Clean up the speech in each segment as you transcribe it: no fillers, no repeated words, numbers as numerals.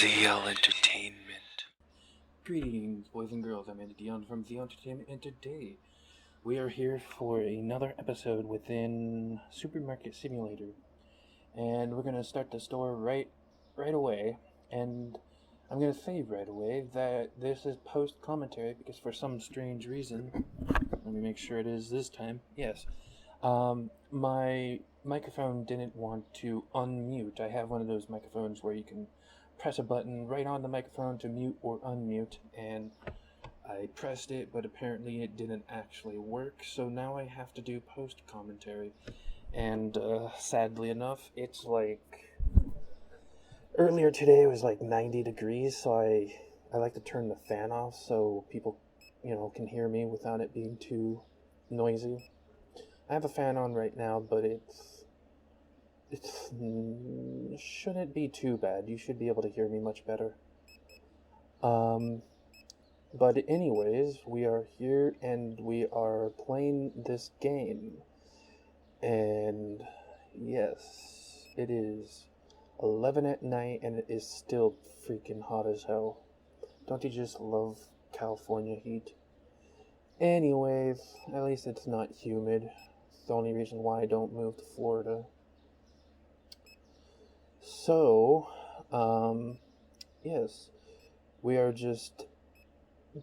ZL Entertainment. Greetings, boys and girls. I'm Andy Dion from ZL Entertainment, and today we are here for another episode within Supermarket Simulator, and we're gonna start the store right away. And I'm gonna say right away that this is post commentary because for some strange reason, let me make sure it is this time. Yes, my microphone didn't want to unmute. I have one of those microphones where you can press a button right on the microphone to mute or unmute, and I pressed it, but apparently it didn't actually work, so now I have to do post commentary. And sadly enough, it's like earlier today it was like 90 degrees, so I like to turn the fan off so people, can hear me without it being too noisy. I have a fan on right now, but it shouldn't be too bad. You should be able to hear me much better. But anyways, we are here and we are playing this game. And yes, it is 11 at night and it is still freaking hot as hell. Don't you just love California heat? Anyways, at least it's not humid. It's the only reason why I don't move to Florida. So, yes, we are just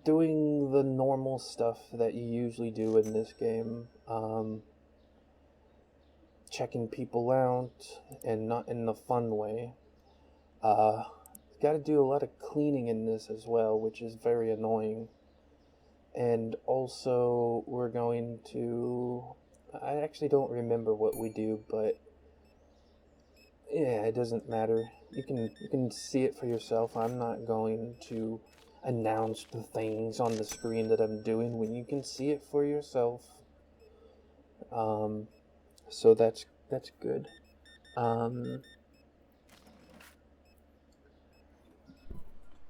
doing the normal stuff that you usually do in this game. Checking people out, and not in the fun way. Gotta do a lot of cleaning in this as well, which is very annoying. And also, we're going to... I actually don't remember what we do, but yeah, it doesn't matter. You can see it for yourself. I'm not going to announce the things on the screen that I'm doing when you can see it for yourself. So that's good.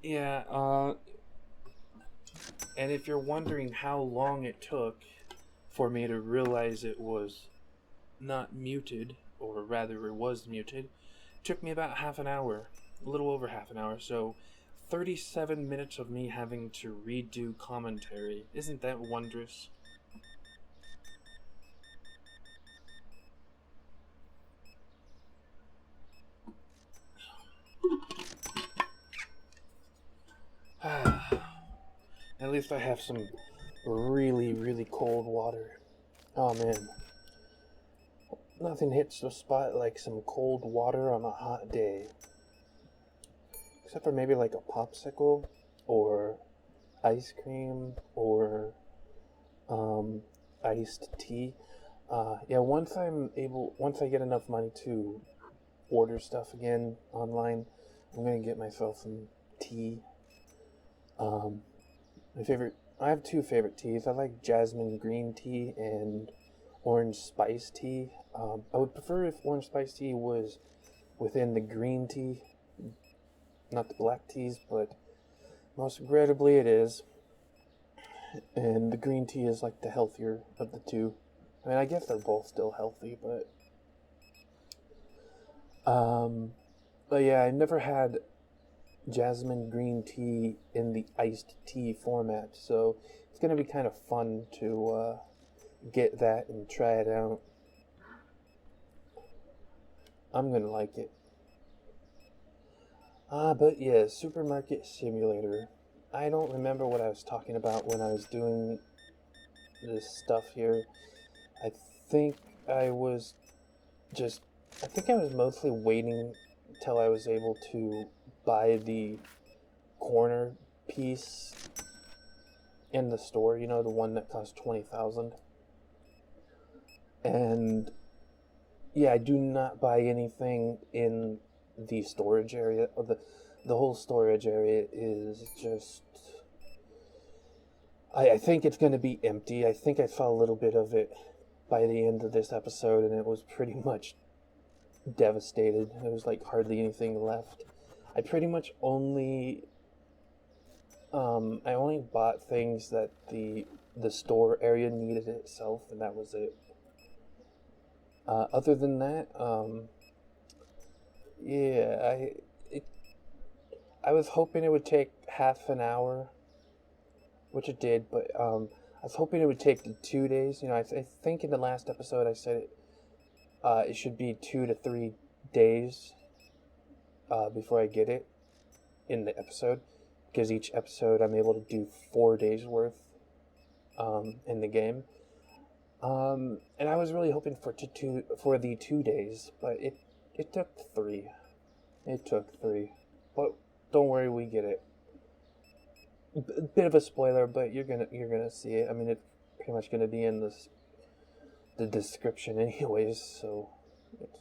Yeah, and if you're wondering how long it took for me to realize it was not muted, or rather it was muted, it took me about half an hour, a little over half an hour, so 37 minutes of me having to redo commentary. Isn't that wondrous? At least I have some really, really cold water. Oh man. Nothing hits the spot like some cold water on a hot day. Except for maybe like a popsicle, or ice cream, or iced tea. Yeah, once I get enough money to order stuff again online, I'm gonna get myself some tea. I have two favorite teas. I like jasmine green tea and orange spice tea. I would prefer if orange spice tea was within the green tea, not the black teas, but most regrettably it is. And the green tea is like the healthier of the two. I mean, I guess they're both still healthy, but yeah, I never had jasmine green tea in the iced tea format, so it's gonna be kind of fun to get that and try it out. I'm gonna like it. But yeah, Supermarket Simulator. I don't remember what I was talking about when I was doing this stuff here. I think I was mostly waiting till I was able to buy the corner piece in the store, the one that cost 20,000. And yeah, I do not buy anything in the storage area. The whole storage area is just... I think it's going to be empty. I think I saw a little bit of it by the end of this episode, and it was pretty much devastated. There was like hardly anything left. I pretty much only I only bought things that the store area needed itself, and that was it. Other than that, yeah, I was hoping it would take half an hour, which it did, but I was hoping it would take 2 days. You know, I think in the last episode I said it should be 2 to 3 days before I get it in the episode, because each episode I'm able to do 4 days worth in the game. And I was really hoping for the 2 days, but it took 3. It took 3, but don't worry, we get it. Bit of a spoiler, but you're gonna see it. I mean, it's pretty much gonna be in the description anyways, so it's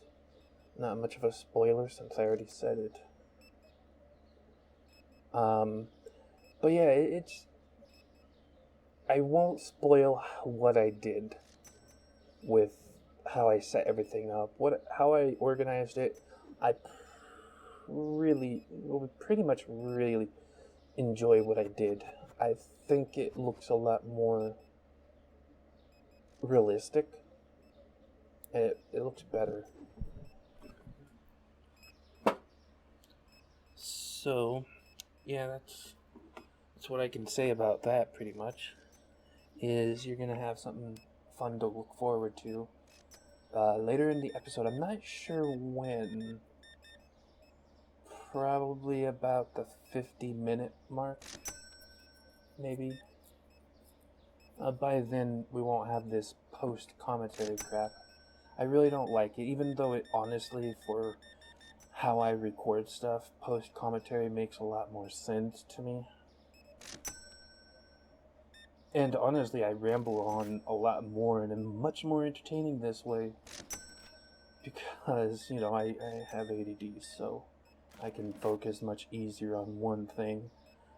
not much of a spoiler since I already said it. But yeah, it's. I won't spoil what I did with how I set everything up, how I organized it. I pretty much really enjoy what I did. I think it looks a lot more realistic, and it looks better. So, yeah, that's what I can say about that. Pretty much, is you're gonna have something fun to look forward to later in the episode. I'm not sure when. Probably about the 50-minute mark, maybe. By then, we won't have this post-commentary crap. I really don't like it, even though it honestly, for how I record stuff, post-commentary makes a lot more sense to me. And honestly, I ramble on a lot more and am much more entertaining this way. Because, you know, I have ADD, so I can focus much easier on one thing.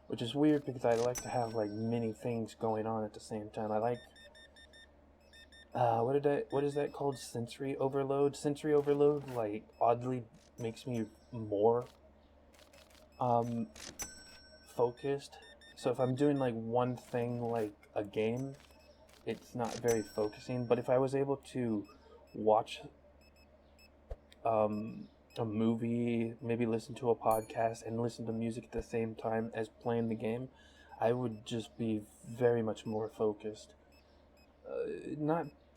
Which is weird because I like to have like many things going on at the same time. I like what is that called? Sensory overload? Sensory overload like oddly makes me more focused. So if I'm doing like one thing like a game, it's not very focusing. But if I was able to watch a movie, maybe listen to a podcast, and listen to music at the same time as playing the game, I would just be very much more focused.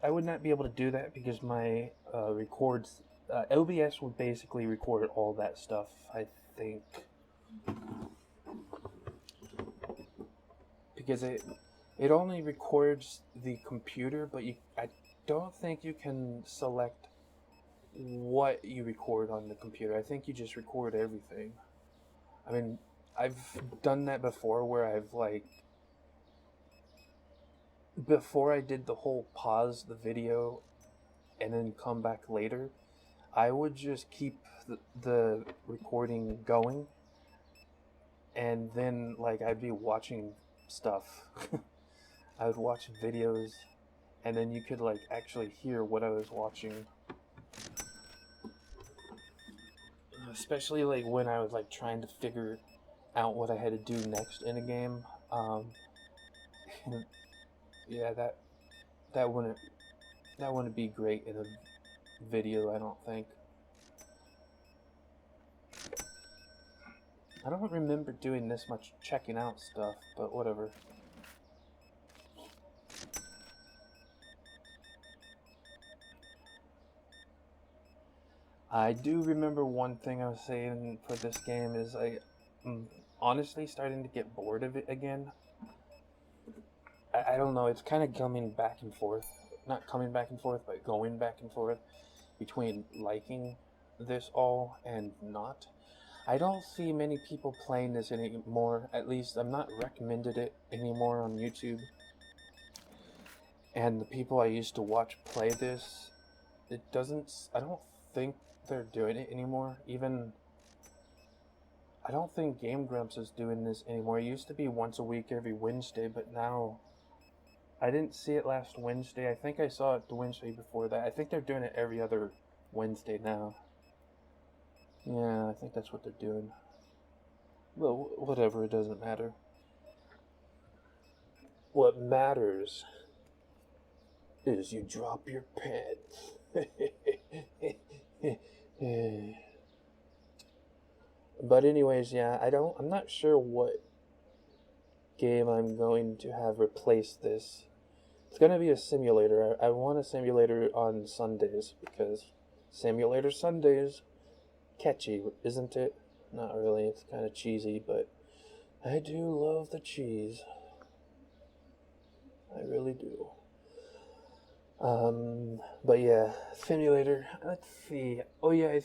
I would not be able to do that because my records. OBS would basically record all that stuff, I think, because it only records the computer, but I don't think you can select what you record on the computer. I think you just record everything. I mean, I've done that before where I've like, before I did the whole pause the video and then come back later, I would just keep the recording going, and then like I'd be watching stuff. I would watch videos, and then you could like actually hear what I was watching. Especially like when I was like trying to figure out what I had to do next in a game. Yeah, that wouldn't be great in a video, I don't think. I don't remember doing this much checking out stuff, but whatever. I do remember one thing I was saying for this game is I'm honestly starting to get bored of it again. I don't know, it's kind of coming back and forth. Not coming back and forth, but going back and forth between liking this all and not. I don't see many people playing this anymore. At least I'm not recommended it anymore on YouTube. And the people I used to watch play this, I don't think they're doing it anymore. Even, I don't think Game Grumps is doing this anymore. It used to be once a week, every Wednesday, but now, I didn't see it last Wednesday. I think I saw it the Wednesday before that. I think they're doing it every other Wednesday now. Yeah, I think that's what they're doing. Well, whatever, it doesn't matter. What matters is you drop your pants. But anyways, yeah, I'm not sure what game I'm going to have replace this. It's gonna be a simulator. I want a simulator on Sundays because simulator Sundays catchy, isn't it? Not really. It's kind of cheesy, but I do love the cheese. I really do. But yeah, simulator. Let's see. Oh yeah,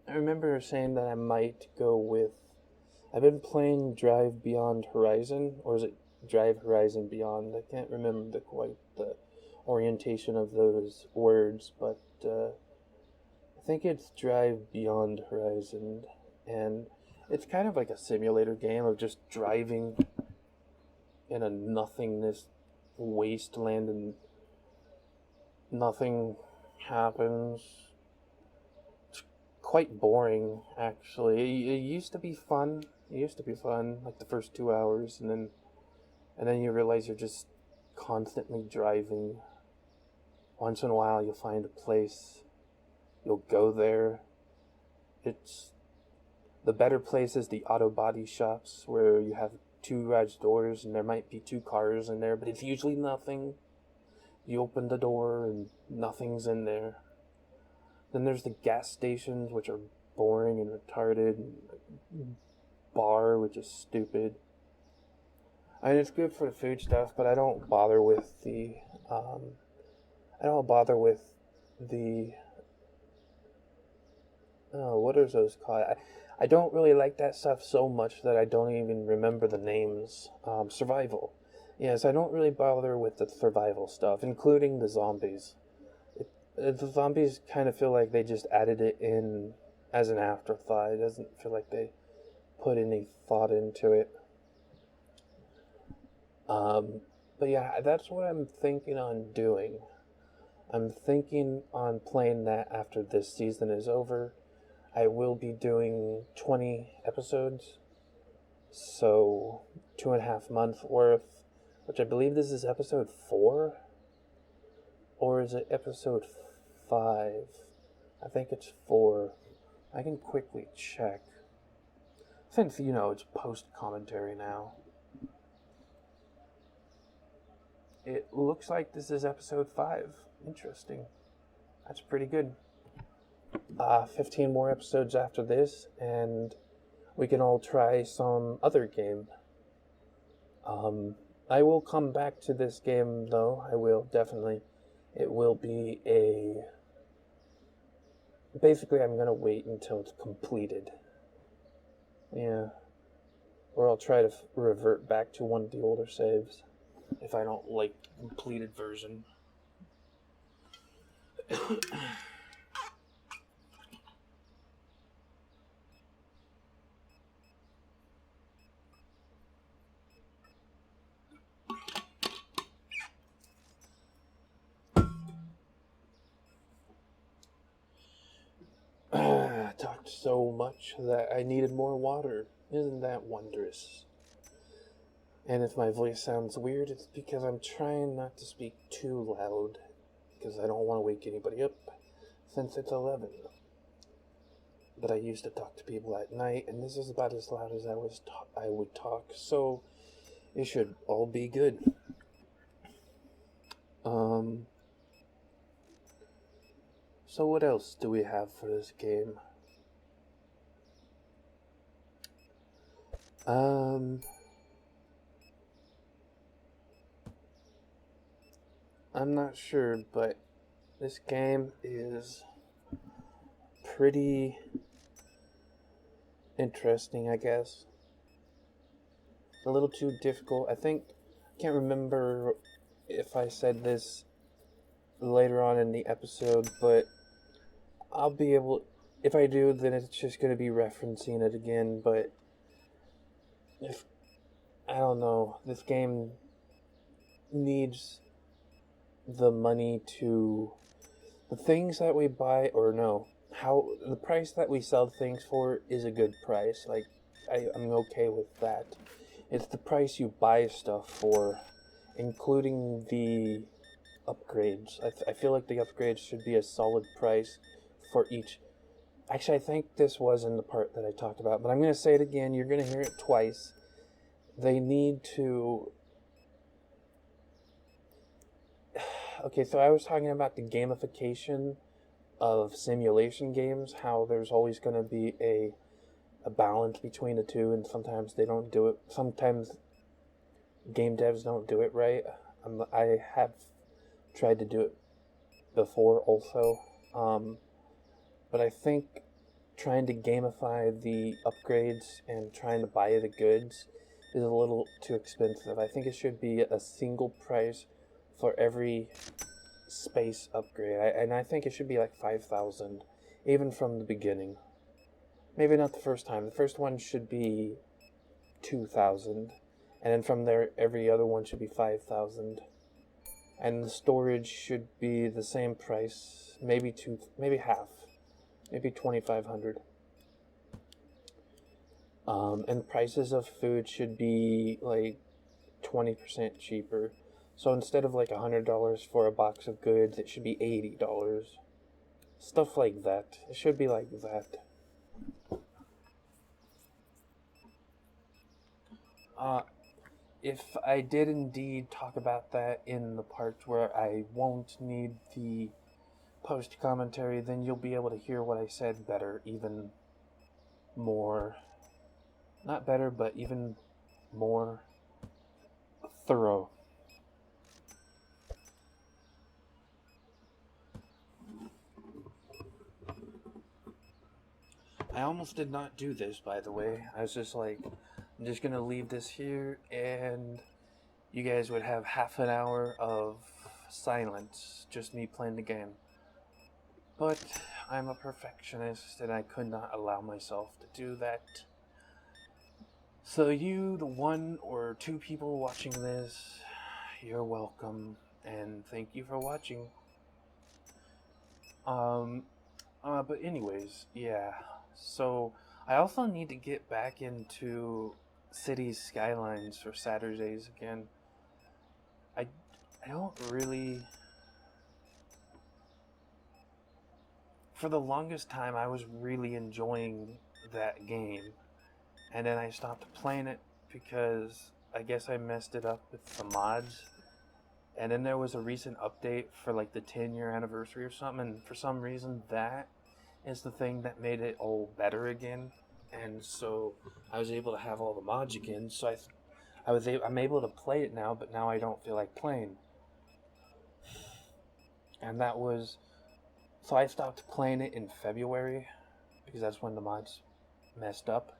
I remember saying that I might go with. I've been playing Drive Beyond Horizon, or is it Drive Horizon Beyond? I can't remember quite the orientation of those words, but I think it's Drive Beyond Horizon, and it's kind of like a simulator game of just driving in a nothingness wasteland and nothing happens. It's quite boring, actually. It used to be fun. It used to be fun, like the first 2 hours, and then you realize you're just constantly driving. Once in a while, you'll find a place. You'll go there. It's the better place is the auto body shops where you have two garage doors and there might be two cars in there, but it's usually nothing. You open the door and nothing's in there. Then there's the gas stations, which are boring and retarded, and bar, which is stupid. I mean, it's good for the food stuff, but I don't bother with the, oh, what are those called? I don't really like that stuff so much that I don't even remember the names. Survival. Yes, I don't really bother with the survival stuff, including the zombies. The zombies kind of feel like they just added it in as an afterthought. It doesn't feel like they put any thought into it. But yeah, that's what I'm thinking on doing. I'm thinking on playing that after this season is over. I will be doing 20 episodes, so 2.5 months worth, which I believe this is episode 4, or is it episode 5? I think it's 4. I can quickly check, since, it's post-commentary now. It looks like this is episode 5. Interesting. That's pretty good. 15 more episodes after this, and we can all try some other game. I will come back to this game, though. I will, definitely. It will be basically, I'm gonna wait until it's completed. Yeah. Or I'll try to revert back to one of the older saves if I don't like the completed version. I talked so much that I needed more water. Isn't that wondrous? And if my voice sounds weird, it's because I'm trying not to speak too loud, because I don't want to wake anybody up, since it's 11. But I used to talk to people at night, and this is about as loud as I would talk, so it should all be good. So what else do we have for this game? I'm not sure, but this game is pretty interesting, I guess. A little too difficult. I can't remember if I said this later on in the episode, but I'll be able, if I do, then it's just going to be referencing it again, but I don't know, this game needs the money the things that we buy, or no, how the price that we sell things for is a good price. Like, I'm okay with that. It's the price you buy stuff for, including the upgrades. I feel like the upgrades should be a solid price for each Actually, I think this was in the part that I talked about, but I'm going to say it again. You're going to hear it twice. They need to... Okay, so I was talking about the gamification of simulation games, how there's always going to be a balance between the two, and sometimes they don't do it. Sometimes game devs don't do it right. I have tried to do it before also, but I think trying to gamify the upgrades and trying to buy the goods is a little too expensive. I think it should be a single price for every space upgrade, and I think it should be like 5,000, even from the beginning. Maybe not the first time. The first one should be 2,000, and then from there, every other one should be 5,000. And the storage should be the same price, maybe half, maybe 2,500. And prices of food should be like 20% cheaper. So instead of like $100 for a box of goods, it should be $80. Stuff like that. It should be like that. If I did indeed talk about that in the part where I won't need the post commentary, then you'll be able to hear what I said better, even more. Not better, but even more thorough. I almost did not do this, by the way. I was just like, I'm just gonna leave this here, and you guys would have half an hour of silence, just me playing the game. But I'm a perfectionist, and I could not allow myself to do that. So you, the one or two people watching this, you're welcome, and thank you for watching. But anyways, yeah. So I also need to get back into Cities Skylines for Saturdays again. I don't really... For the longest time, I was really enjoying that game. And then I stopped playing it because I guess I messed it up with the mods. And then there was a recent update for like the 10-year anniversary or something, and for some reason that is the thing that made it all better again. And so I was able to have all the mods again. So I'm able to play it now, but now I don't feel like playing. And that was... So I stopped playing it in February because that's when the mods messed up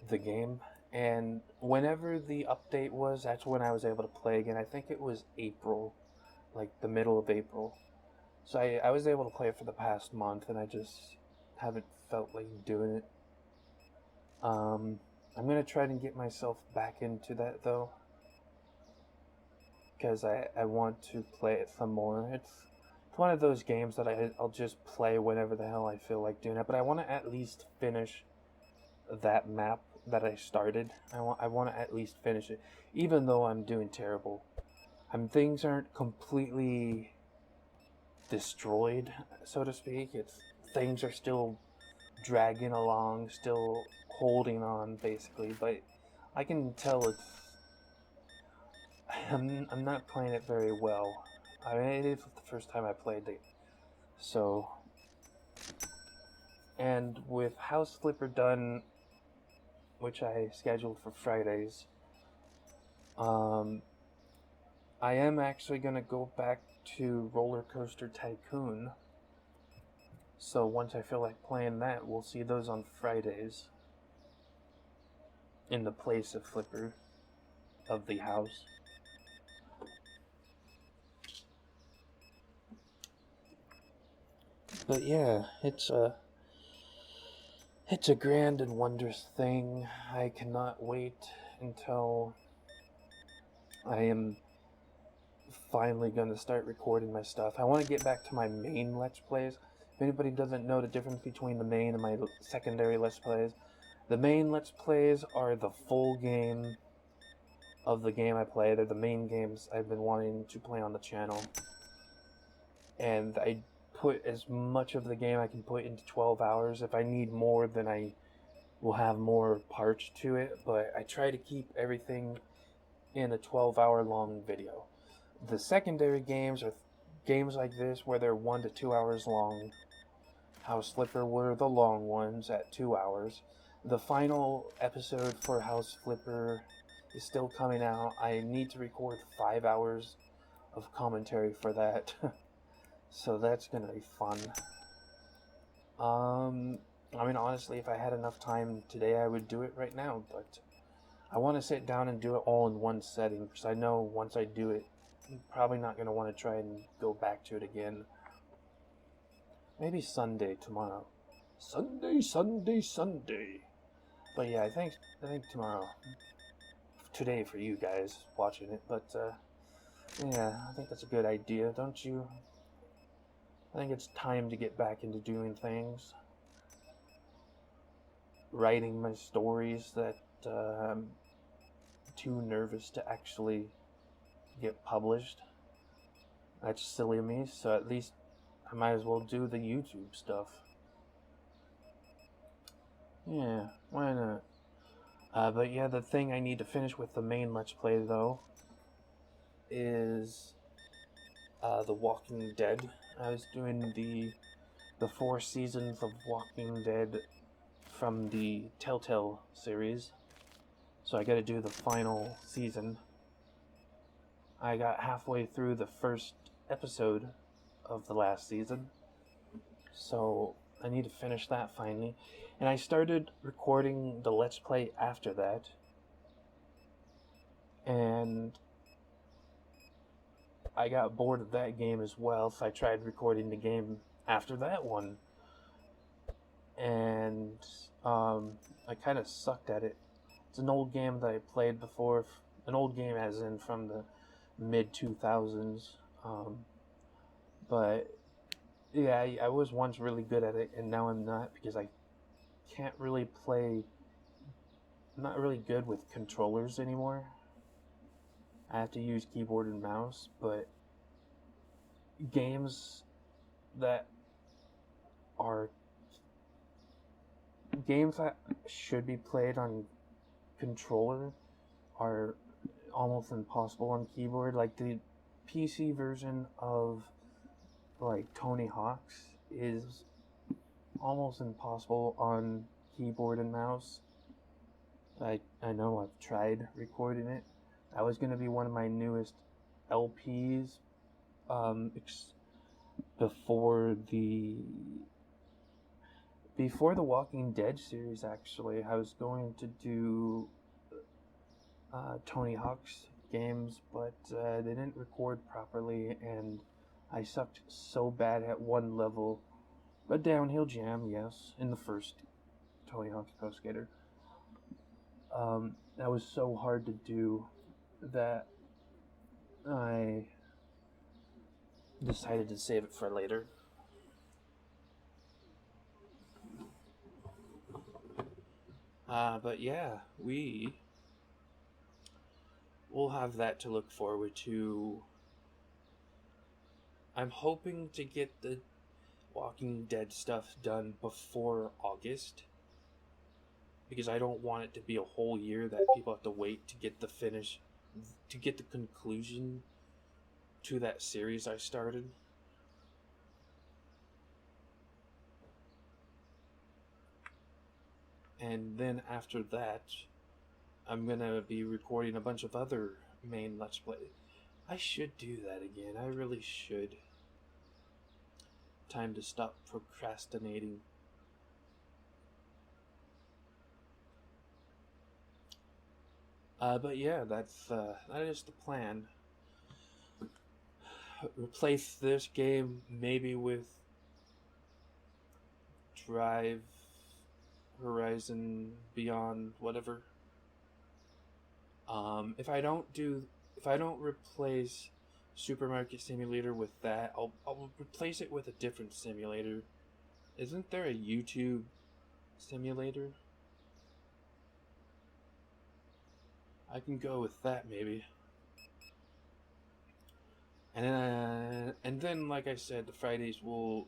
the game. And whenever the update was, that's when I was able to play again. I think it was April, like the middle of April. So I was able to play it for the past month, and I just haven't felt like doing it. I'm going to try to get myself back into that, though, because I want to play it some more. It's one of those games that I'll just play whenever the hell I feel like doing it, but I want to at least finish that map that I started. I want to at least finish it, even though I'm doing terrible. Things aren't completely destroyed, so to speak. Things are still dragging along, still holding on, basically. But I can tell I'm not playing it very well. I mean, it is the first time I played it, so. And with House Flipper done, which I scheduled for Fridays, I am actually going to go back to Roller Coaster Tycoon. So once I feel like playing that, we'll see those on Fridays in the place of Flipper of the house. But yeah, it's a grand and wondrous thing. I cannot wait until I am finally going to start recording my stuff. I want to get back to my main Let's Plays. If anybody doesn't know the difference between the main and my secondary Let's Plays, the main Let's Plays are the full game of the game I play. They're the main games I've been wanting to play on the channel. And I put as much of the game I can put into 12 hours. If I need more, then I will have more parts to it, but I try to keep everything in a 12-hour long video. The secondary games are games like this where they're 1 to 2 hours long. House Flipper were the long ones at 2 hours. The final episode for House Flipper is still coming out. I need to record 5 hours of commentary for that. So that's gonna be fun. I mean, honestly, if I had enough time today, I would do it right now, but I want to sit down and do it all in one setting, because I know once I do it, I'm probably not going to want to try and go back to it again. Maybe Sunday tomorrow. Sunday. But yeah, I think tomorrow. Today for you guys watching it, but yeah, I think that's a good idea, don't you? I think it's time to get back into doing things. Writing my stories that I'm too nervous to actually get published. That's silly of me, so at least I might as well do the YouTube stuff. Yeah, why not? But yeah, the thing I need to finish with the main Let's Play, though, is The Walking Dead. I was doing the 4 seasons of Walking Dead from the Telltale series, so I gotta do the final season. I got halfway through the first episode of the last season, so I need to finish that finally. And I started recording the Let's Play after that, and I got bored of that game as well, so I tried recording the game after that one, and I kind of sucked at it. It's an old game that I played before, an old game as in from the mid-2000s, but yeah, I was once really good at it, and now I'm not, because I can't really play, I'm not really good with controllers anymore. I have to use keyboard and mouse, but games that should be played on controller are almost impossible on keyboard. Like the PC version of like Tony Hawk's is almost impossible on keyboard and mouse. I know I've tried recording it. That was going to be one of my newest LPs before the Walking Dead series. Actually, I was going to do Tony Hawk's games, but they didn't record properly, and I sucked so bad at one level. But Downhill Jam, yes, in the first Tony Hawk's Pro Skater. That was so hard to do that I decided to save it for later. But yeah, we'll have that to look forward to. I'm hoping to get the Walking Dead stuff done before August, because I don't want it to be a whole year that people have to wait to get the conclusion to that series I started. And then after that, I'm gonna be recording a bunch of other main Let's Play. I should do that again. I really should. Time to stop procrastinating. But yeah, that is the plan. Replace this game maybe with Drive, Horizon Beyond, whatever. If I don't replace Supermarket Simulator with that, I'll replace it with a different simulator. Isn't there a YouTube simulator? I can go with that maybe. And then, like I said, the Fridays will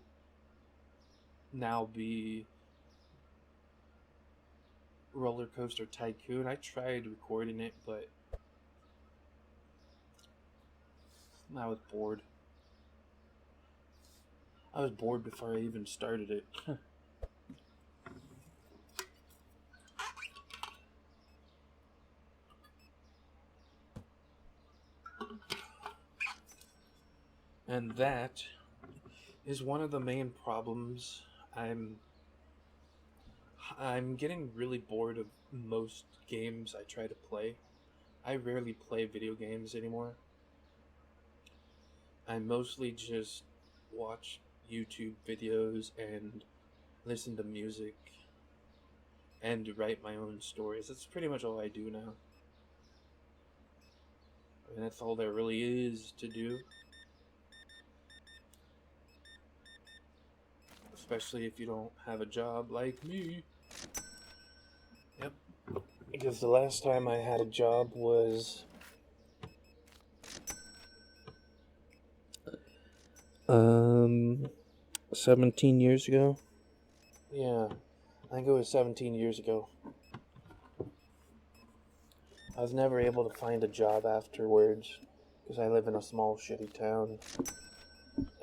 now be Roller Coaster Tycoon. I tried recording it, but I was bored. I was bored before I even started it. And that is one of the main problems. I'm getting really bored of most games I try to play. I rarely play video games anymore. I mostly just watch YouTube videos and listen to music and write my own stories. That's pretty much all I do now. And that's all there really is to do. Especially if you don't have a job like me. Yep. Because the last time I had a job was 17 years ago. Yeah, I think it was 17 years ago. I was never able to find a job afterwards because I live in a small shitty town.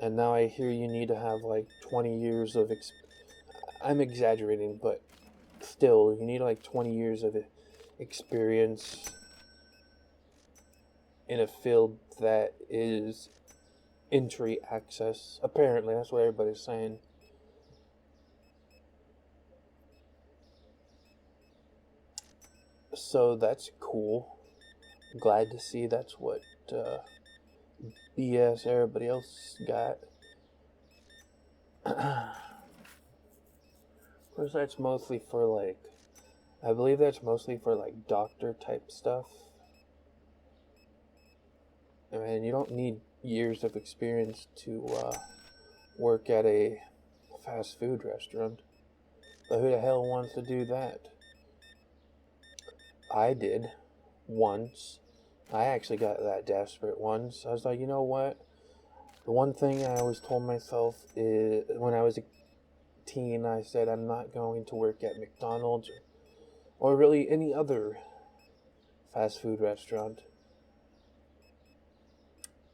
And now I hear you need to have like 20 years of I'm exaggerating, but still, you need like 20 years of experience in a field that is entry access. Apparently, that's what everybody's saying. So that's cool. Glad to see that's what BS everybody else got. Of course, that's mostly for like, I believe that's mostly for like doctor type stuff. I mean, you don't need years of experience to work at a fast food restaurant. But who the hell wants to do that? I did once. I actually got that desperate once. I was like, you know what? The one thing I always told myself is when I was a teen, I said I'm not going to work at McDonald's or really any other fast food restaurant.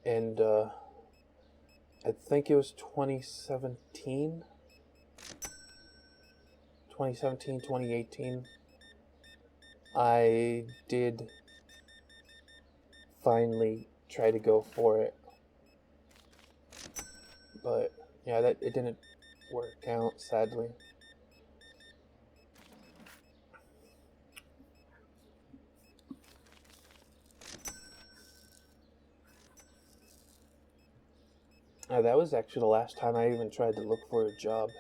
And I think it was 2017, 2018. I did finally try to go for it. But yeah, it didn't work out, sadly. That was actually the last time I even tried to look for a job,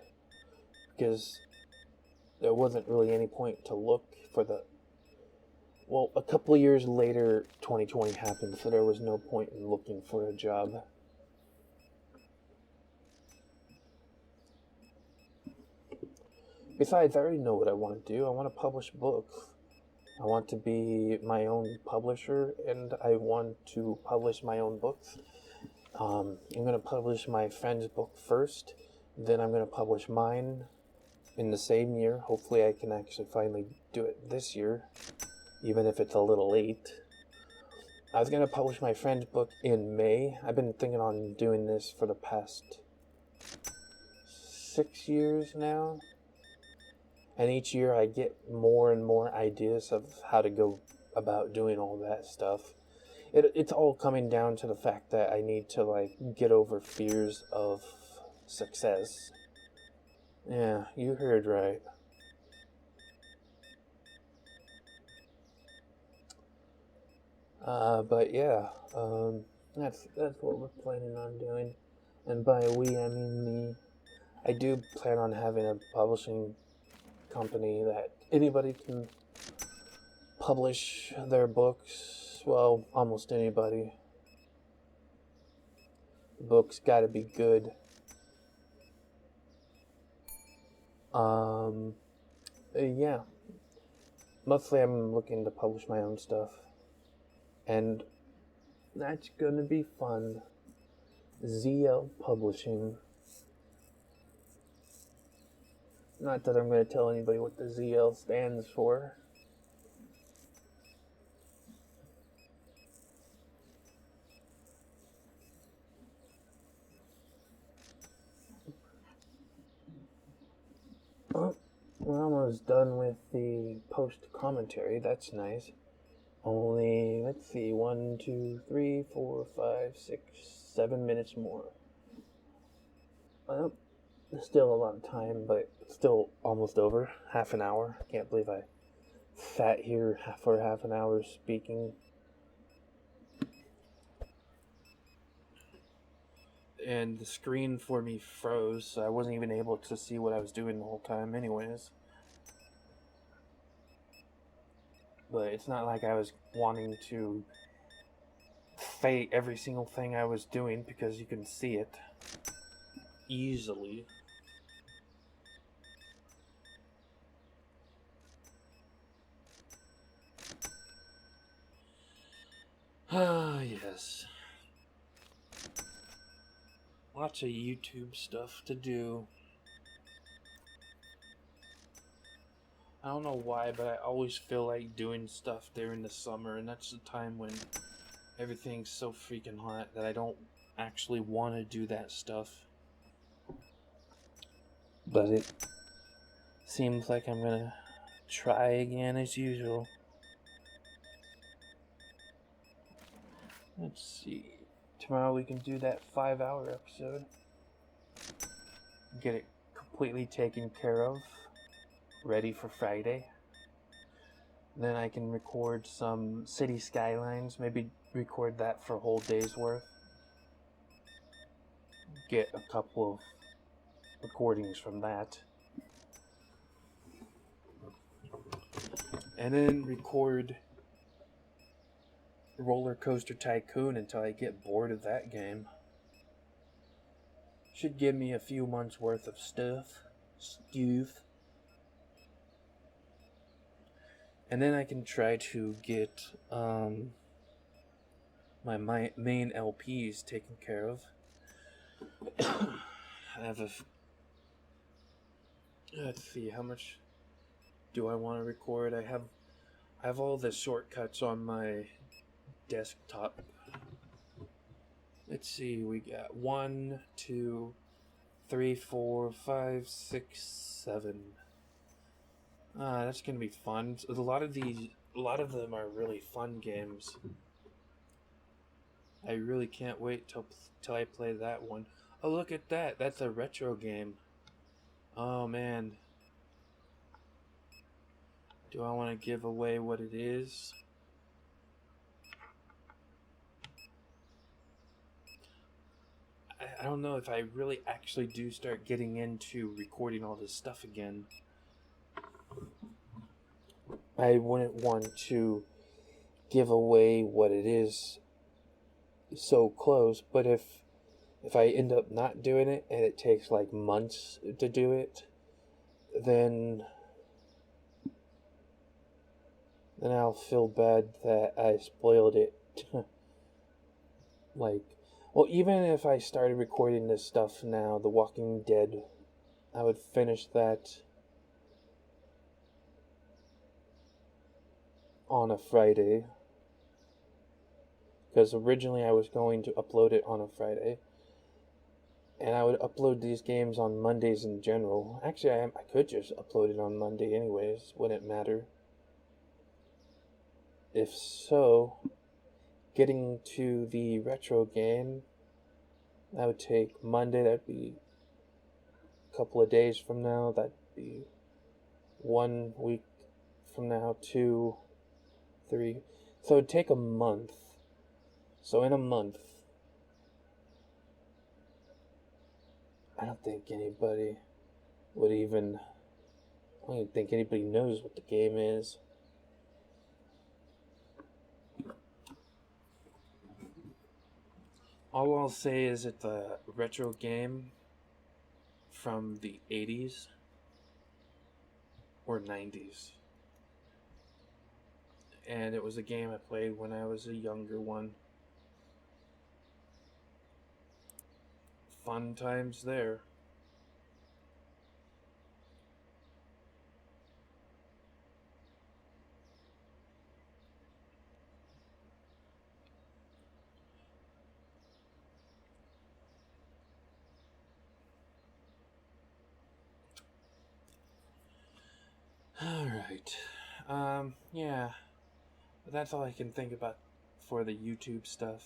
because there wasn't really any point to look for well, a couple of years later, 2020 happened, so there was no point in looking for a job. Besides, I already know what I want to do. I want to publish books. I want to be my own publisher, and I want to publish my own books. I'm going to publish my friend's book first, then I'm going to publish mine in the same year. Hopefully I can actually finally do it this year, even if it's a little late. I was going to publish my friend's book in May. I've been thinking on doing this for the past 6 years now. And each year I get more and more ideas of how to go about doing all that stuff. It's all coming down to the fact that I need to like get over fears of success. Yeah, you heard right. But yeah, that's what we're planning on doing. And by we, I mean me. I do plan on having a publishing company that anybody can publish their books. Well, almost anybody. The book's gotta be good. Yeah. Mostly I'm looking to publish my own stuff. And that's gonna be fun. ZL Publishing. Not that I'm going to tell anybody what the ZL stands for. Oh, we're almost done with the post commentary. That's nice. Only, let's see, 1, 2, 3, 4, 5, 6, 7 minutes more. Well, there's still a lot of time, but it's still almost over. Half an hour. Can't believe I sat here for half an hour speaking. And the screen for me froze, so I wasn't even able to see what I was doing the whole time anyways. But it's not like I was wanting to fake every single thing I was doing, because you can see it easily. Ah, yes. Lots of YouTube stuff to do. I don't know why, but I always feel like doing stuff during the summer, and that's the time when everything's so freaking hot that I don't actually want to do that stuff. But it seems like I'm gonna try again as usual. Let's see. Tomorrow we can do that 5-hour episode. Get it completely taken care of. Ready for Friday. Then I can record some City Skylines. Maybe record that for a whole day's worth. Get a couple of recordings from that. And then record Roller Coaster Tycoon until I get bored of that game. Should give me a few months worth of stuff. And then I can try to get my main LPs taken care of. I have let's see, how much do I want to record? I have all the shortcuts on my desktop. Let's see, we got 1, 2, 3, 4, 5, 6, 7. That's gonna be fun. A lot of them are really fun games. I really can't wait till I play that one. Oh, look at that! That's a retro game. Oh man. Do I want to give away what it is? I don't know if I really actually do start getting into recording all this stuff again. I wouldn't want to give away what it is so close, but if I end up not doing it and it takes like months to do it, then I'll feel bad that I spoiled it. Well, even if I started recording this stuff now, The Walking Dead, I would finish that on a Friday. Because originally I was going to upload it on a Friday. And I would upload these games on Mondays in general. Actually, I could just upload it on Monday anyways. Wouldn't matter. If so, getting to the retro game, that would take Monday. That'd be a couple of days from now. That'd be 1 week from now, 2, 3. So it'd take a month. So in a month, I don't think anybody knows what the game is. All I'll say is it's a retro game from the 80s or 90s. And it was a game I played when I was a younger one. Fun times there. Alright. Yeah. But that's all I can think about for the YouTube stuff.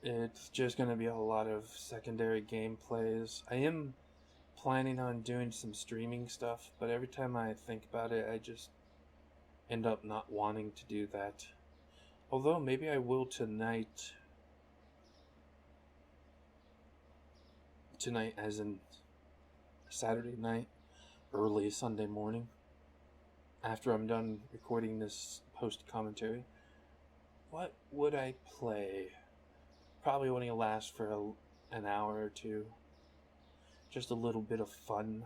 It's just gonna be a lot of secondary gameplays. I am planning on doing some streaming stuff, but every time I think about it, I just end up not wanting to do that. Although maybe I will tonight. Tonight, as in Saturday night, early Sunday morning, after I'm done recording this post commentary. What would I play? Probably only last for an hour or two. Just a little bit of fun.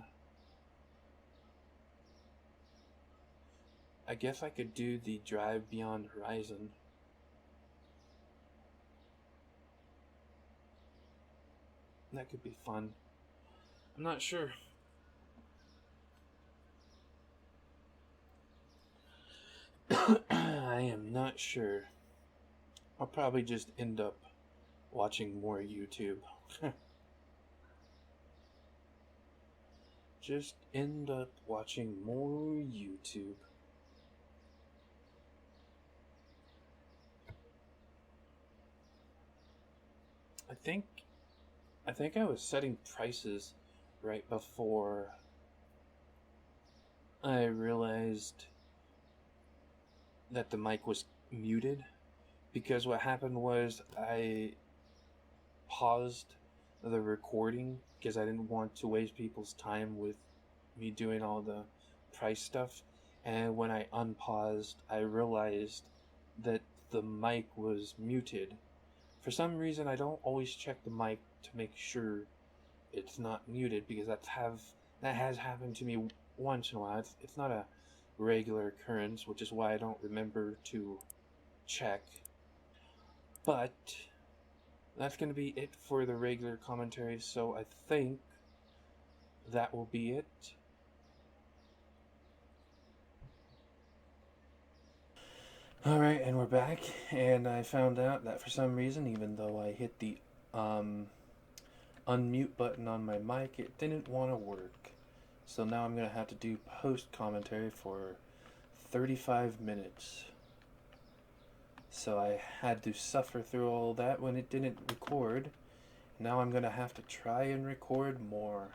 I guess I could do the Drive Beyond Horizon. That could be fun. I'm not sure. I am not sure. I'll probably just end up watching more YouTube. Just end up watching more YouTube. I think I was setting prices right before I realized that the mic was muted, because what happened was I paused the recording because I didn't want to waste people's time with me doing all the price stuff, and when I unpaused I realized that the mic was muted. For some reason I don't always check the mic to make sure it's not muted, because that has happened to me once in a while. It's not a regular occurrence, which is why I don't remember to check. But that's going to be it for the regular commentary, so I think that will be it. Alright, and we're back, and I found out that for some reason, even though I hit the unmute button on my mic, it didn't want to work. So now I'm going to have to do post commentary for 35 minutes. So I had to suffer through all that when it didn't record. Now I'm going to have to try and record more.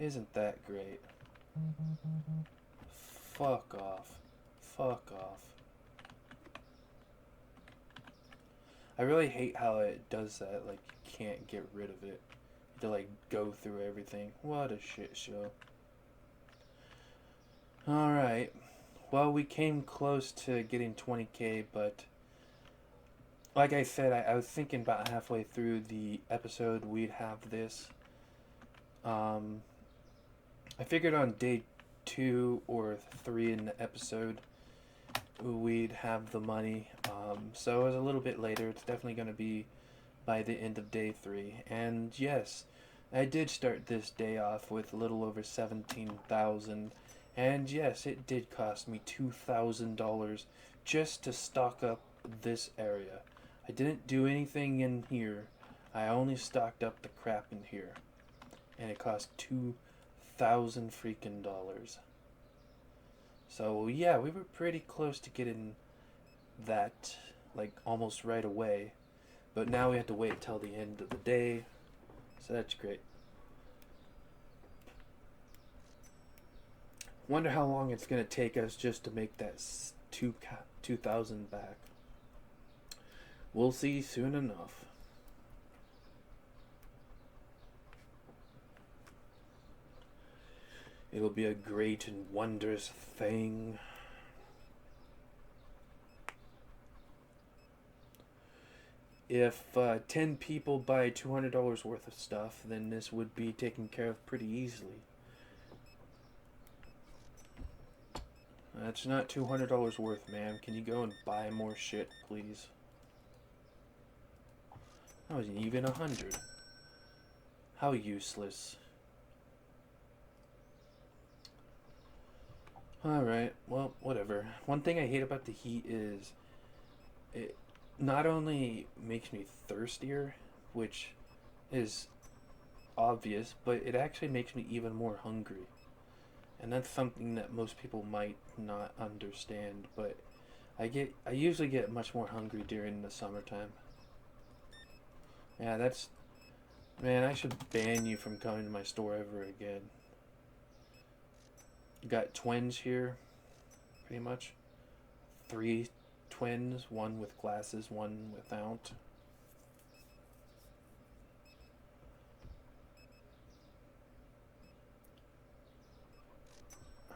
Isn't that great? Fuck off. Fuck off. I really hate how it does that. Like, you can't get rid of it. You have to, like, go through everything. What a shit show. Alright. Well, we came close to getting 20k, but like I said, I was thinking about halfway through the episode we'd have this. I figured on day 2 or 3 in the episode we'd have the money. So it was a little bit later. It's definitely going to be by the end of day 3. And yes, I did start this day off with a little over 17,000. And yes, it did cost me $2,000 just to stock up this area. I didn't do anything in here. I only stocked up the crap in here. And it cost 2,000 freaking dollars. So yeah, we were pretty close to getting that, like, almost right away. But now we have to wait till the end of the day. So that's great. Wonder how long it's going to take us just to make that 2,000 back. We'll see soon enough. It'll be a great and wondrous thing. If 10 people buy $200 worth of stuff, then this would be taken care of pretty easily. That's not $200 worth, ma'am. Can you go and buy more shit, please? I wasn't even 100. How useless. Alright, well, whatever. One thing I hate about the heat is it not only makes me thirstier, which is obvious, but it actually makes me even more hungry. And that's something that most people might not understand, but I usually get much more hungry during the summertime. Yeah, that's man, I should ban you from coming to my store ever again. Got twins here, pretty much. 3 twins, one with glasses, one without.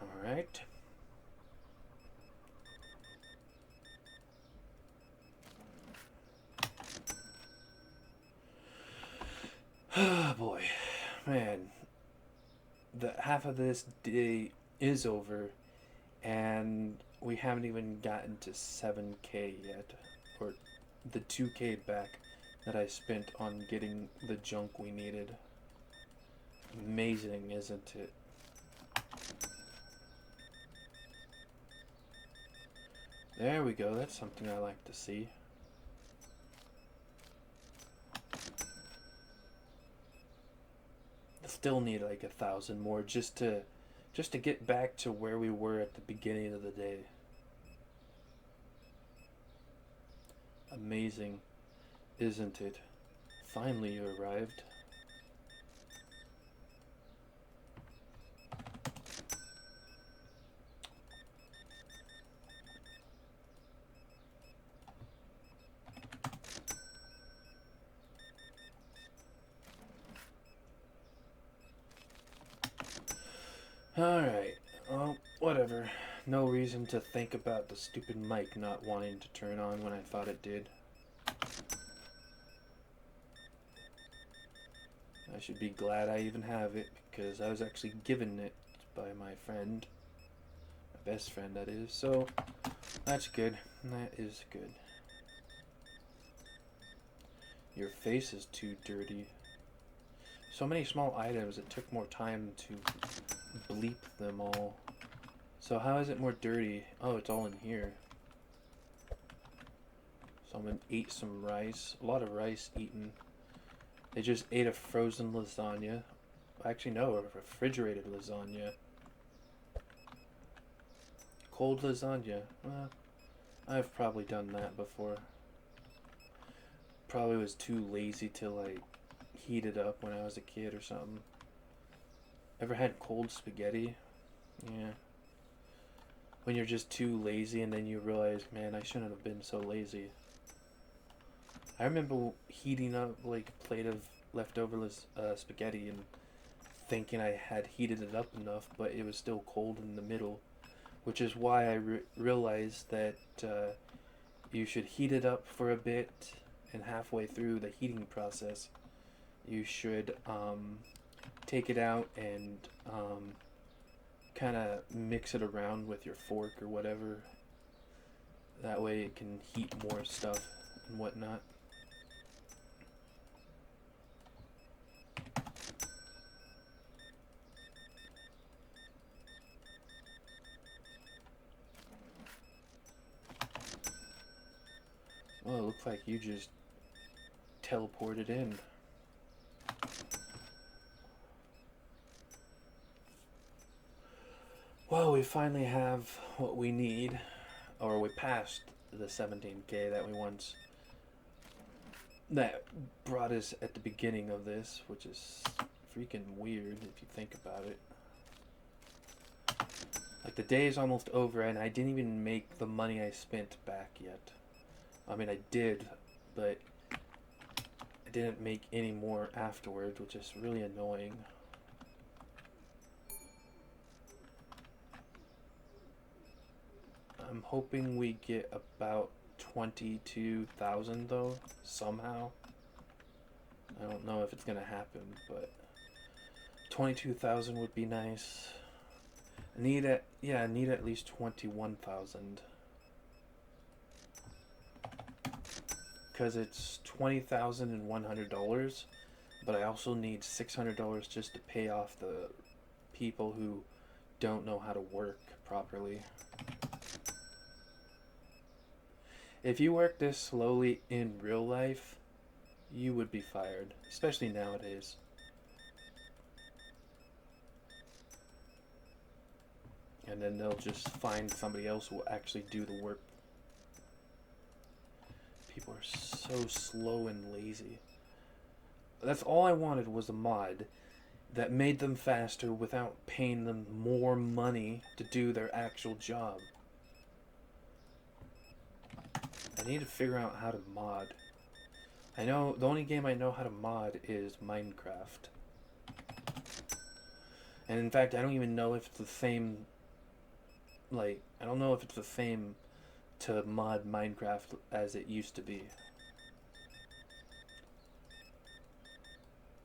Alright. Oh boy. Man. The half of this day is over and we haven't even gotten to 7K yet. Or the 2K back that I spent on getting the junk we needed. Amazing, isn't it? There we go, that's something I like to see. Still need like 1,000 more just to get back to where we were at the beginning of the day. Amazing, isn't it? Finally you arrived. Alright, well, whatever. No reason to think about the stupid mic not wanting to turn on when I thought it did. I should be glad I even have it, because I was actually given it by my friend. My best friend, that is. So, that's good. That is good. Your face is too dirty. So many small items, it took more time to bleep them all. So how is it more dirty? Oh, it's all in here. Someone ate some rice. A lot of rice eaten. They just ate a frozen lasagna. Actually, no, a refrigerated lasagna. Cold lasagna. Well, I've probably done that before. Probably was too lazy to, like, heat it up when I was a kid or something. Ever had cold spaghetti? Yeah. When you're just too lazy and then you realize, man, I shouldn't have been so lazy. I remember heating up like a plate of leftover spaghetti and thinking I had heated it up enough, but it was still cold in the middle, which is why I realized that you should heat it up for a bit, and halfway through the heating process, you should take it out and kind of mix it around with your fork or whatever. That way it can heat more stuff and whatnot. Well, it looks like you just teleported in. Well, we finally have what we need, or we passed the 17K that we once, that brought us at the beginning of this, which is freaking weird if you think about it. Like, the day is almost over and I didn't even make the money I spent back yet. I mean, I did, but I didn't make any more afterwards, which is really annoying. I'm hoping we get about 22,000 though, somehow. I don't know if it's gonna happen, but 22,000 would be nice. I need at least 21,000. because it's $20,100, but I also need $600 just to pay off the people who don't know how to work properly. If you work this slowly in real life, you would be fired, especially nowadays. And then they'll just find somebody else who will actually do the work. People are so slow and lazy. That's all I wanted, was a mod that made them faster without paying them more money to do their actual job. I need to figure out how to mod. I know the only game I know how to mod is Minecraft. And in fact, I don't even know if it's the same, I don't know if it's the same to mod Minecraft as it used to be.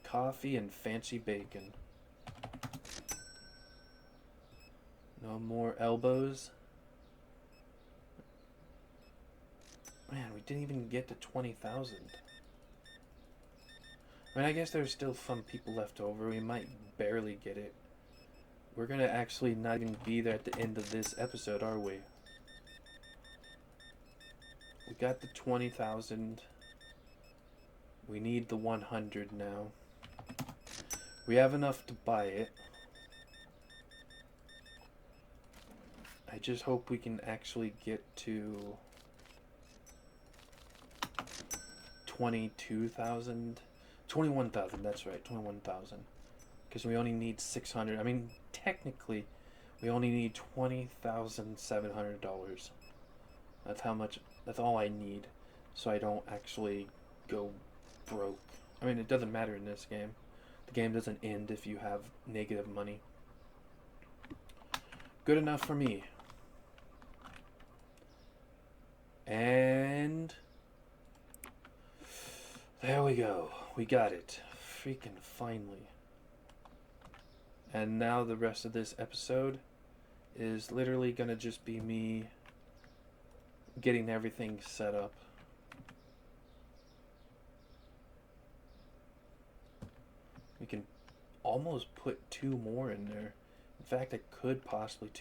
Coffee and fancy bacon. No more elbows. Man, we didn't even get to 20,000. I mean, I guess there's still some people left over. We might barely get it. We're gonna actually not even be there at the end of this episode, are we? We got the 20,000. We need the 100 now. We have enough to buy it. I just hope we can actually get to 22,000. 21,000, that's right, 21,000. Because we only need 600. I mean, technically, we only need $20,700. That's how much, that's all I need. So I don't actually go broke. I mean, it doesn't matter in this game. The game doesn't end if you have negative money. Good enough for me. And there we go. We got it. Freaking finally. And now the rest of this episode is literally gonna just be me getting everything set up. We can almost put 2 more in there. In fact, I could possibly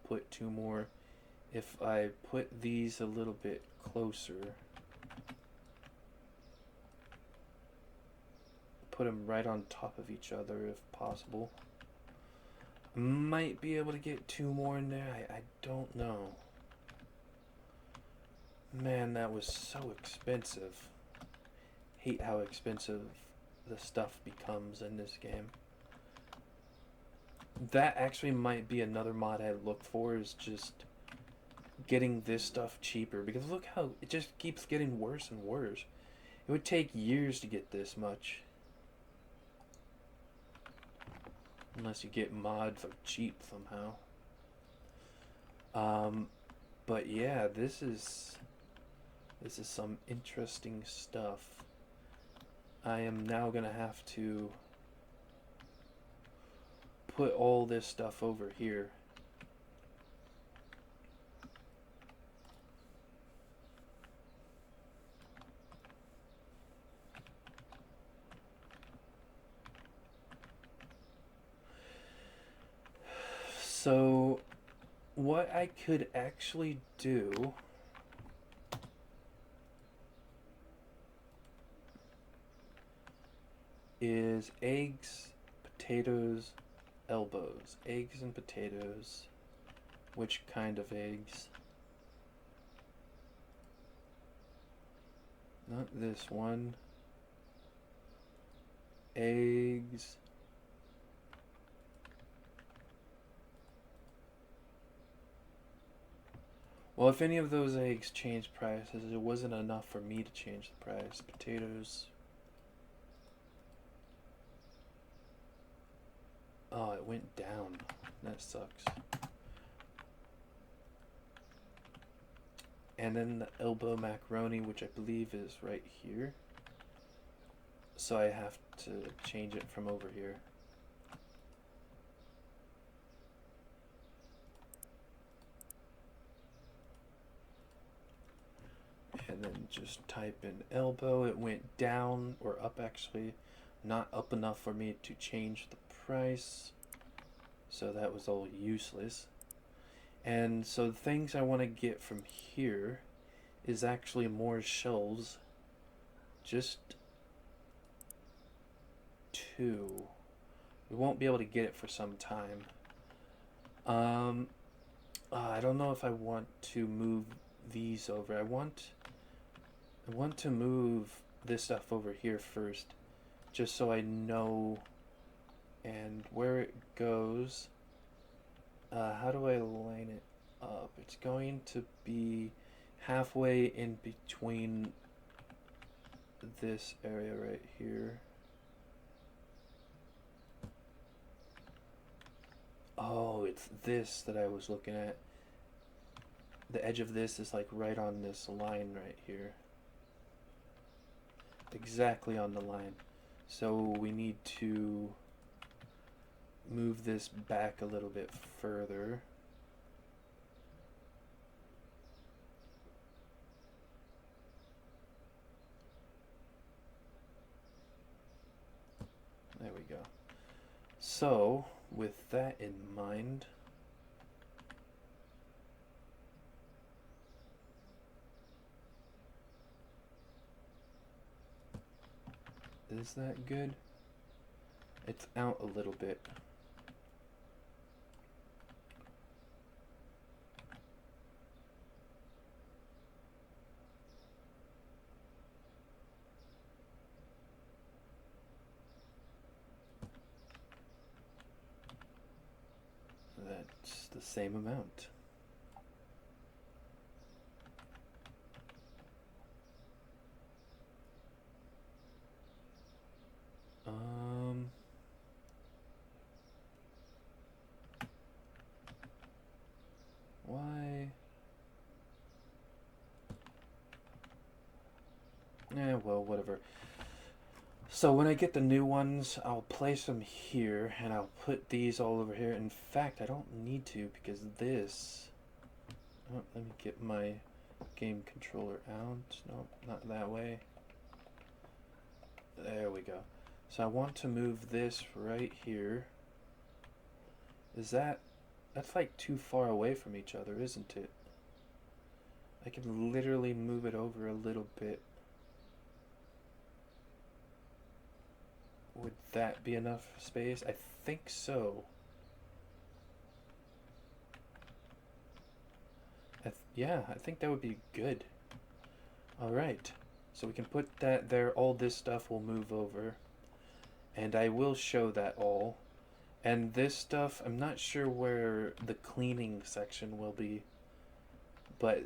put 2 more if I put these a little bit closer. Put them right on top of each other if possible. Might be able to get 2 more in there. I don't know. Man, that was so expensive. Hate how expensive the stuff becomes in this game. That actually might be another mod I'd look for, is just getting this stuff cheaper, because look how it just keeps getting worse and worse. It would take years to get this much. Unless you get mods for cheap somehow. But yeah, this is some interesting stuff. I am now gonna have to put all this stuff over here. So what I could actually do is eggs, potatoes, elbows. Eggs and potatoes. Which kind of eggs? Not this one. Eggs. Well, if any of those eggs changed prices, it wasn't enough for me to change the price. Potatoes. Oh, it went down. That sucks. And then the elbow macaroni, which I believe is right here. So I have to change it from over here. And and then just type in elbow. It went down, or up actually, not up enough for me to change the price, so that was all useless. And so the things I want to get from here is actually more shelves. Just 2. We won't be able to get it for some time. I don't know if I want to move these over. I want to move this stuff over here first, just so I know and where it goes. How do I line it up? It's going to be halfway in between this area right here. Oh, it's this that I was looking at. The edge of this is like right on this line right here. Exactly on the line. So we need to move this back a little bit further. There we go. So, with that in mind, is that good? It's out a little bit. That's the same amount. Why? Well, whatever. So when I get the new ones, I'll place them here, and I'll put these all over here. In fact, I don't need to, because this... Oh, let me get my game controller out. No, not that way. There we go. So I want to move this right here. Is that... That's like too far away from each other, isn't it? I can literally move it over a little bit. Would that be enough space? I think so. Yeah, I think that would be good. Alright, so we can put that there. All this stuff will move over. And I will show that all. And this stuff, I'm not sure where the cleaning section will be. But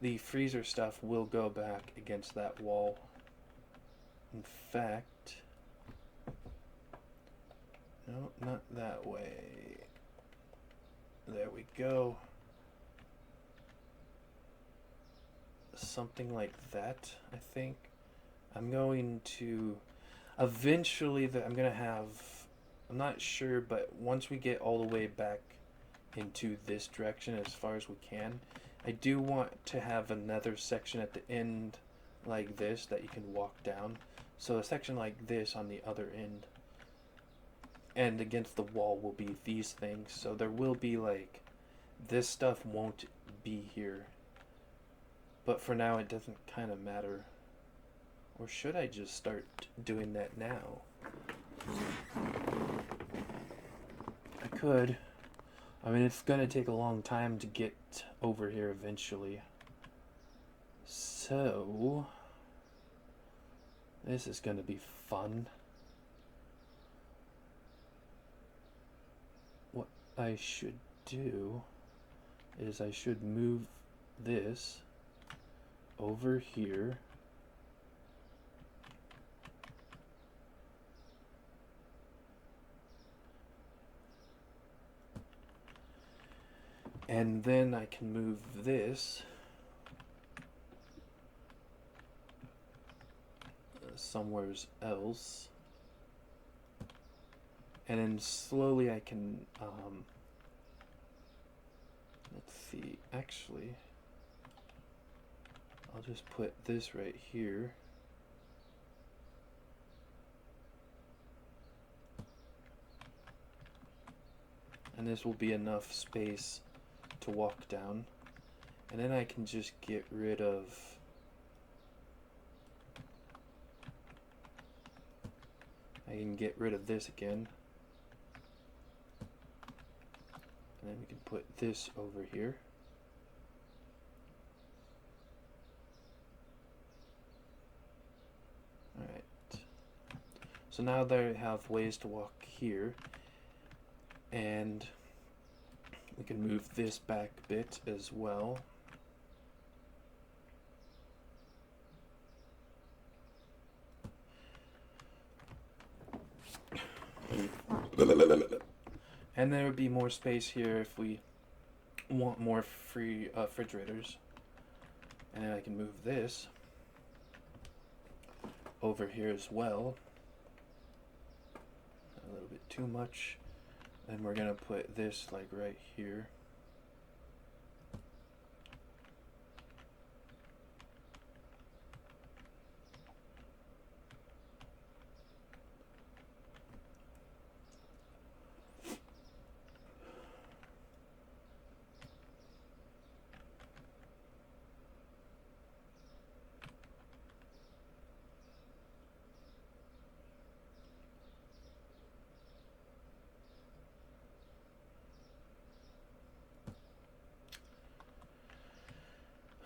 the freezer stuff will go back against that wall. In fact... No, not that way. There we go. Something like that, I think. I'm going to... Eventually, I'm going to have... I'm not sure, but once we get all the way back into this direction as far as we can, I do want to have another section at the end like this that you can walk down. So a section like this on the other end. And against the wall will be these things. So there will be like, this stuff won't be here. But for now it doesn't kind of matter. Or should I just start doing that now? I could. I mean, it's gonna take a long time to get over here eventually. So, this is gonna be fun. What I should do is I should move this over here. And then I can move this somewhere else. And then slowly I can, let's see, actually, I'll just put this right here. And this will be enough space to walk down. And then I can just get rid of this again. And then we can put this over here. Alright. So now they have ways to walk here. And we can move this back a bit as well. And there would be more space here if we want more free refrigerators. And then I can move this over here as well. A little bit too much. And we're gonna put this like right here.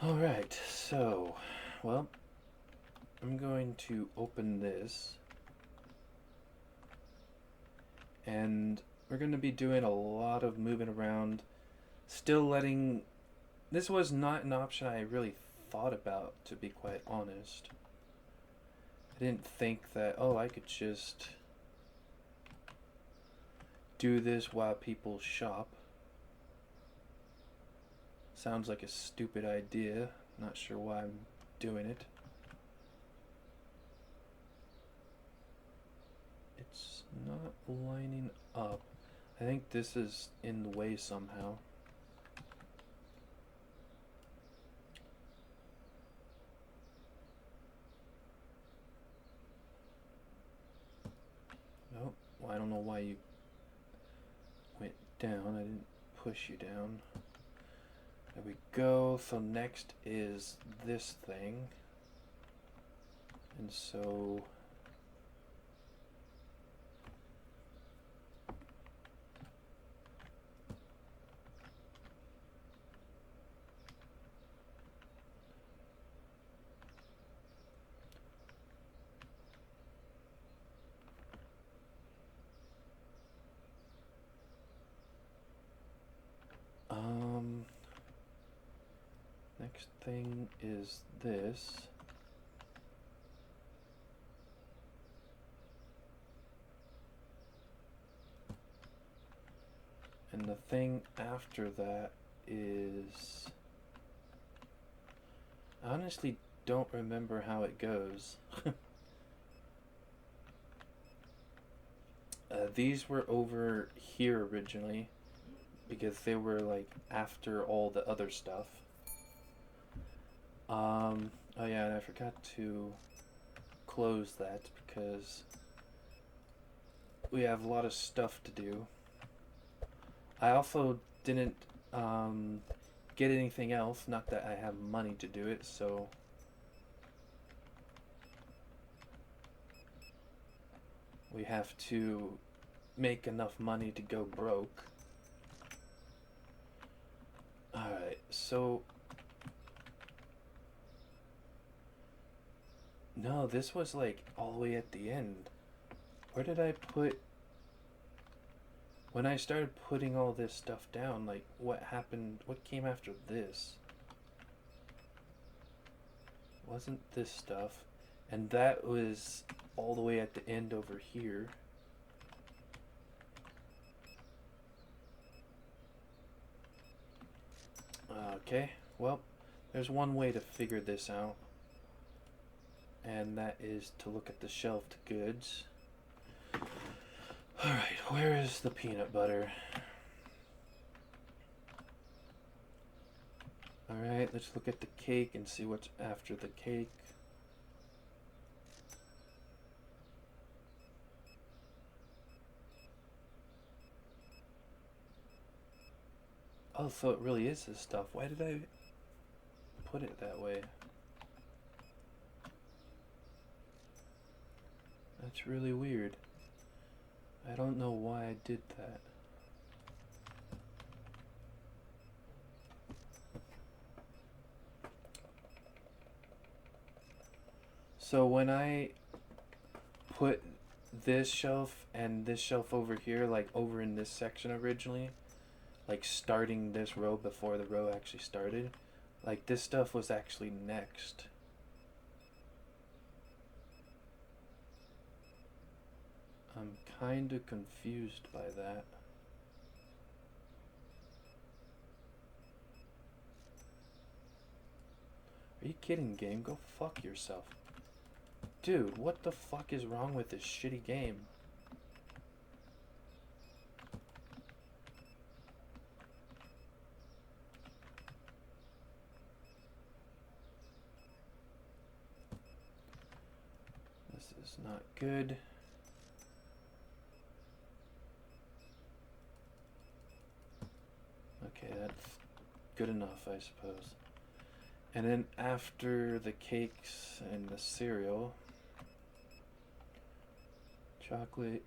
Alright, so, well, I'm going to open this. And we're going to be doing a lot of moving around. Still letting... This was not an option I really thought about, to be quite honest. I didn't think that, oh, I could just do this while people shop. Sounds like a stupid idea. Not sure why I'm doing it. It's not lining up. I think this is in the way somehow. Nope. Well, I don't know why you went down. I didn't push you down. There we go. So next is this thing. And so next thing is this. And the thing after that is... I honestly don't remember how it goes. These were over here originally because they were like after all the other stuff. Oh yeah, and I forgot to close that because we have a lot of stuff to do. I also didn't get anything else, not that I have money to do it, so we have to make enough money to go broke. Alright, so no, this was like all the way at the end. Where did I put... When I started putting all this stuff down, like what happened, what came after this? Wasn't this stuff? And that was all the way at the end over here. Okay, well, there's one way to figure this out. And that is to look at the shelved goods. Alright, where is the peanut butter? Alright, let's look at the cake and see what's after the cake. Oh, so it really is this stuff. Why did I put it that way? That's really weird. I don't know why I did that. So when I put this shelf and this shelf over here, like over in this section originally, like starting this row before the row actually started, like this stuff was actually next. I'm kind of confused by that. Are you kidding, game? Go fuck yourself. Dude, what the fuck is wrong with this shitty game? This is not good. Okay, that's good enough, I suppose. And then after the cakes and the cereal, chocolate,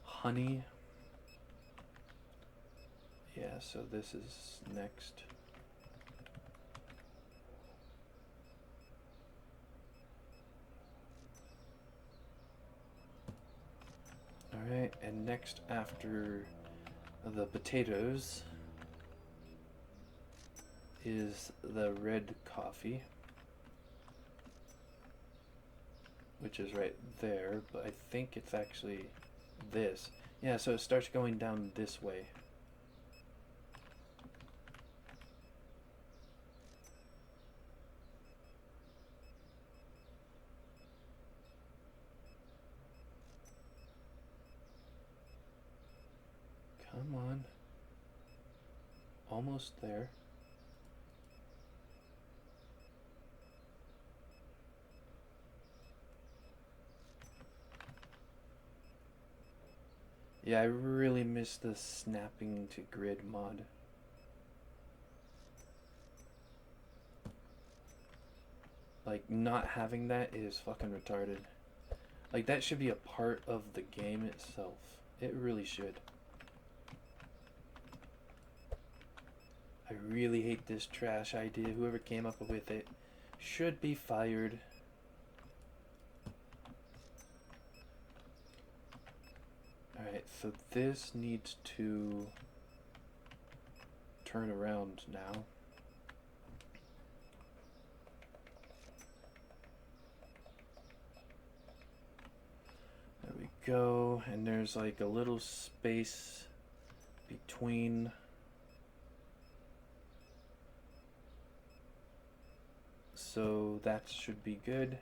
honey. Yeah, so this is next. Alright, and next after the potatoes is the red coffee, which is right there, but I think it's actually this. Yeah, so it starts going down this way. Come on. Almost there. Yeah, I really miss the snapping to grid mod. Like, not having that is fucking retarded. Like, that should be a part of the game itself. It really should. I really hate this trash idea. Whoever came up with it should be fired. Alright, so this needs to turn around now. There we go, and there's like a little space between. So that should be good.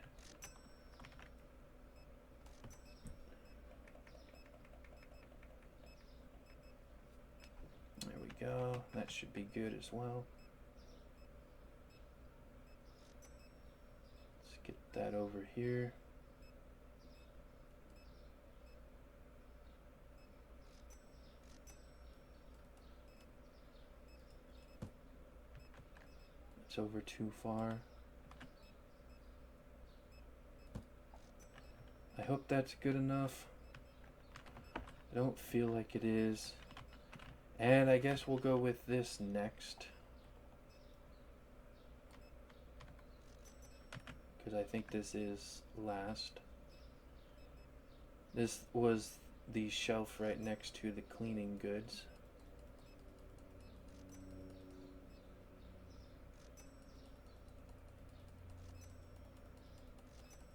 There we go. That should be good as well. Let's get that over here. It's over too far. I hope that's good enough. I don't feel like it is. And I guess we'll go with this next. Because I think this is last. This was the shelf right next to the cleaning goods.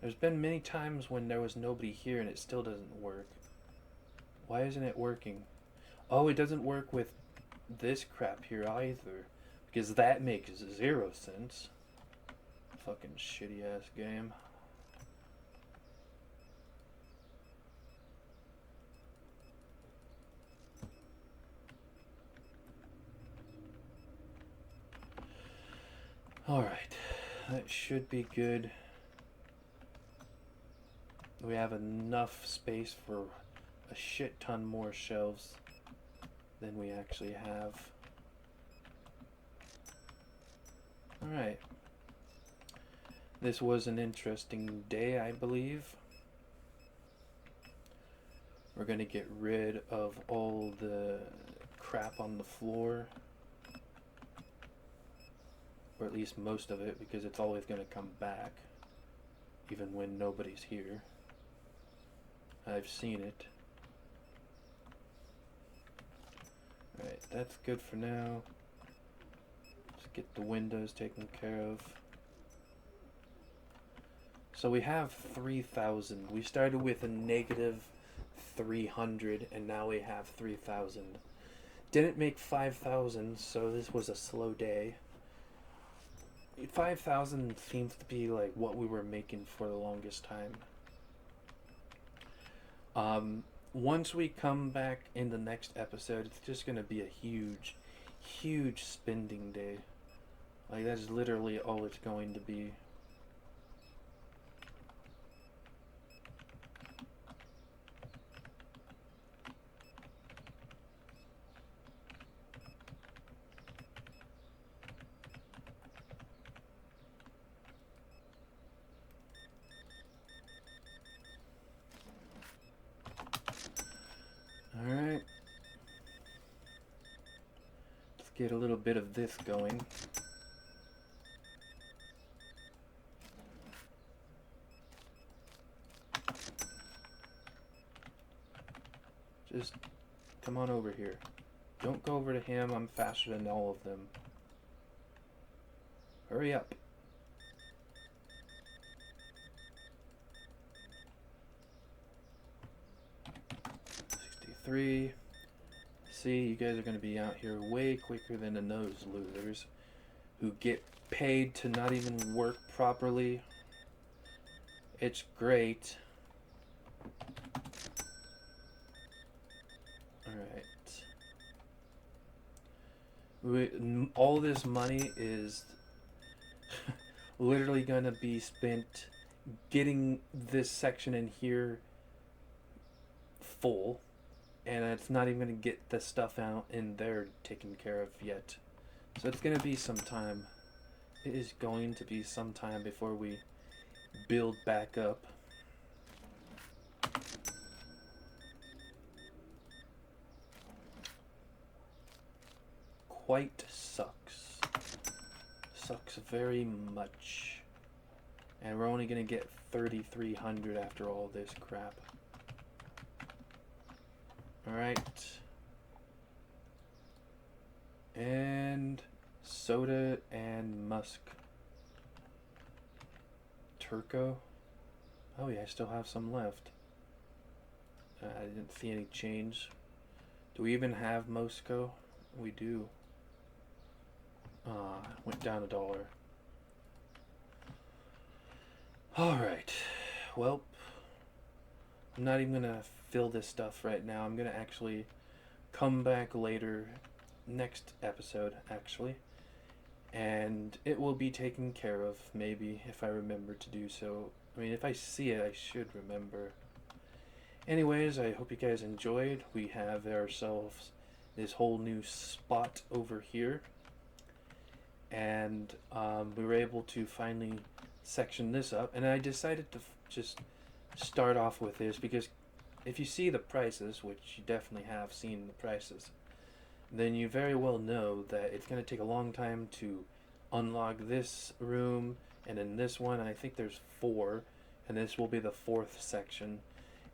There's been many times when there was nobody here and it still doesn't work. Why isn't it working? Oh, it doesn't work with this crap here either. Because that makes 0 sense. Fucking shitty ass game. Alright, that should be good. We have enough space for a shit ton more shelves than we actually have. Alright. This was an interesting day, I believe. We're gonna get rid of all the crap on the floor. Or at least most of it, because it's always gonna come back. Even when nobody's here. I've seen it. Alright, that's good for now. Let's get the windows taken care of. So we have 3,000. We started with a negative 300 and now we have 3,000. Didn't make 5,000, so this was a slow day. 5,000 seems to be like what we were making for the longest time. Once we come back in the next episode, it's just gonna be a huge, huge spending day. Like, that's literally all it's going to be. Alright. Let's get a little bit of this going. Just come on over here. Don't go over to him, I'm faster than all of them. Hurry up. See, you guys are going to be out here way quicker than those losers who get paid to not even work properly. It's great. Alright. All this money is literally going to be spent getting this section in here full. And it's not even going to get the stuff out in there taken care of yet. So it's going to be some time. It is going to be some time before we build back up. Quite sucks. Sucks very much. And we're only going to get 3,300 after all this crap. Alright. And soda and musk. Turco. Oh yeah, I still have some left. I didn't see any change. Do we even have Moscow? We do. Went down $1. Alright. Well, I'm not even gonna fill this stuff right now. I'm gonna actually come back later, next episode actually, and it will be taken care of, maybe, if I remember to do so. I mean, if I see it, I should remember. Anyways, I hope you guys enjoyed. We have ourselves this whole new spot over here, and we were able to finally section this up, and I decided to just start off with this because if you see the prices, which you definitely have seen the prices, then you very well know that it's going to take a long time to unlock this room and then this one, and I think there's 4, and this will be the 4th section,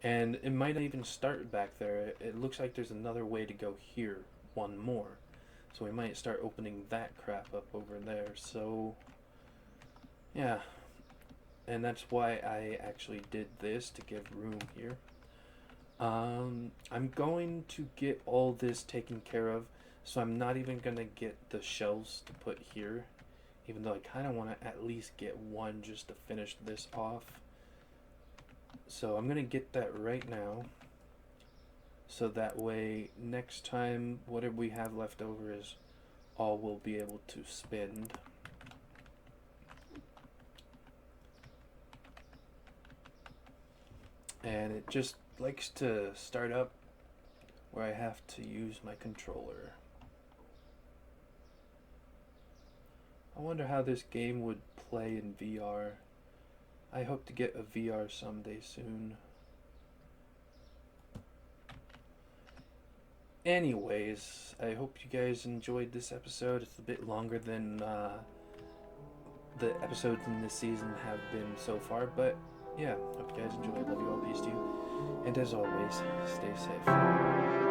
and it might not even start back there. It looks like there's another way to go here, one more, so we might start opening that crap up over there. So yeah, and that's why I actually did this, to give room here. I'm going to get all this taken care of, so I'm not even going to get the shelves to put here, even though I kind of want to at least get one just to finish this off. So I'm going to get that right now, so that way next time whatever we have left over is all we'll be able to spend. and it just likes to start up where I have to use my controller. I wonder how this game would play in VR. I hope to get a VR someday soon. Anyways, I hope you guys enjoyed this episode. It's a bit longer than the episodes in this season have been so far, but yeah, hope you guys enjoyed. Love you all, peace to you, and as always, stay safe.